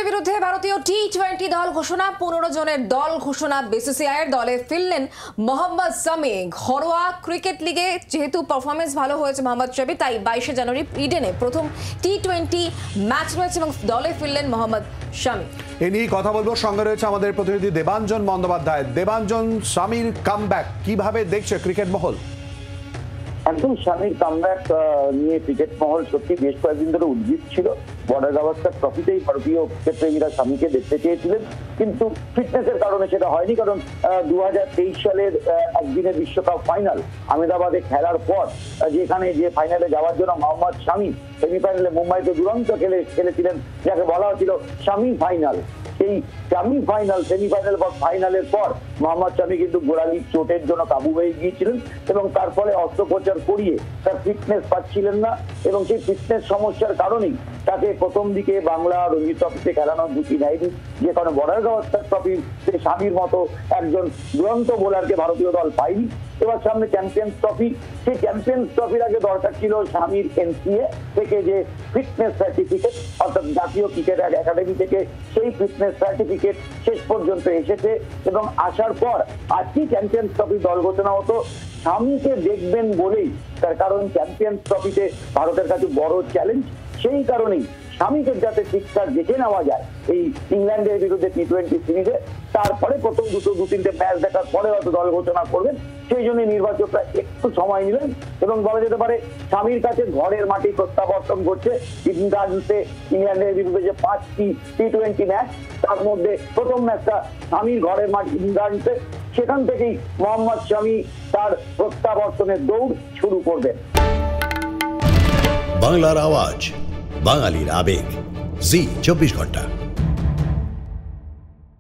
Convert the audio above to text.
ইংল্যান্ডের বিরুদ্ধে ভারতীয় টি-20 দল ঘোষণা, 15 জনের দল ঘোষণা। বিসিসিআইয়ের দলে ফিরলেন মোহাম্মদ শামি। ঘরোয়া ক্রিকেট লিগে যেহেতু পারফরমেন্স ভালো হয়েছে মোহাম্মদ শামি, তাই 22 জানুয়ারি ইডেনে প্রথম টি-20 ম্যাচ রয়েছে এবং দলে ফিরলেন মোহাম্মদ শামি। এ নিয়ে কথা বলবো, সঙ্গে রয়েছে আমাদের প্রতিনিধি দেবাঞ্জন বন্দ্যোপাধ্যায়। দেবাঞ্জন, শামির কামব্যাক কিভাবে দেখছে ক্রিকেট মহল? একদম শামির কামব্যাক নিয়ে ক্রিকেট মহল সত্যি বেশ কয়েকদিন ধরে উদ্বিগ্ন ছিল। বর্ডার গাভাস্কার ট্রফিতেই ভারতীয় ক্রিকেট প্রেমীরা শামিকে দেখতে চেয়েছিলেন, কিন্তু ফিটনেসের কারণে সেটা হয়নি। কারণ 2023 সালের একদিনের বিশ্বকাপ ফাইনাল আহমেদাবাদে খেলার পর যেখানে যে ফাইনালে যাওয়ার জন্য মোহাম্মদ শামি সেমিফাইনালে মুম্বাইতে দুরন্ত খেলেছিলেন, যাকে বলা হচ্ছিল শামি ফাইনাল। সেই শামি ফাইনাল, সেমিফাইনাল বা ফাইনালের পর মোহাম্মদ শামি কিন্তু গোড়ালি চোটের জন্য কাবু হয়ে গিয়েছিলেন এবং তার ফলে অস্ত্রোপচার করিয়ে তার ফিটনেস পাচ্ছিলেন না এবং সেই ফিটনেস সমস্যার কারণেই তাকে প্রথম দিকে বাংলা রঞ্জি ট্রফিতে খেলানোর দুটি নেয়নি। যে কারণে বর্ডার গাভাস্কার ট্রফি শামির মতো একজন দুরন্ত বোলারকে ভারতীয় দল পায়নি। এবার সামনে চ্যাম্পিয়ন্স ট্রফি, সেই চ্যাম্পিয়ন্স ট্রফির আগে দরকার ছিল শামির এনসিএ থেকে যে ফিটনেস সার্টিফিকেট, অর্থাৎ জাতীয় ক্রিকেট একাডেমি থেকে সেই ফিটনেস সার্টিফিকেট শেষ পর্যন্ত এসেছে এবং আসার পর আজকেই চ্যাম্পিয়ন্স ট্রফি দল ঘোষণা হতো। শামিকে দেখবেন বলেই, তার কারণ চ্যাম্পিয়ন্স ট্রফিতে ভারতের কাছে বড় চ্যালেঞ্জ, সেই কারণেই শামিকে যাতে ঠিকঠাক দেখে নেওয়া যায় এই ইংল্যান্ডের বিরুদ্ধে টি-20 সিরিজে, তারপরে প্রথম দু তিনটে ম্যাচ দেখার পরে হয়তো দল ঘোষণা করবেন। সেই জন্য নির্বাচকরা একটু সময় নিলেন এবং বলা যেতে পারে শামির কাছে ঘরের মাটি প্রত্যাবর্তন করছে। ইংল্যান্ডের বিরুদ্ধে যে 5টি টি-20 ম্যাচ, তার মধ্যে প্রথম ম্যাচটা শামির ঘরের মাটি ইংল্যান্ডে, সেখান থেকেই মোহাম্মদ শামি তার প্রত্যাবর্তনের দৌড় শুরু করবেন। বাংলার আওয়াজ, বাঙালির আবেগ, জি 24 ঘন্টা।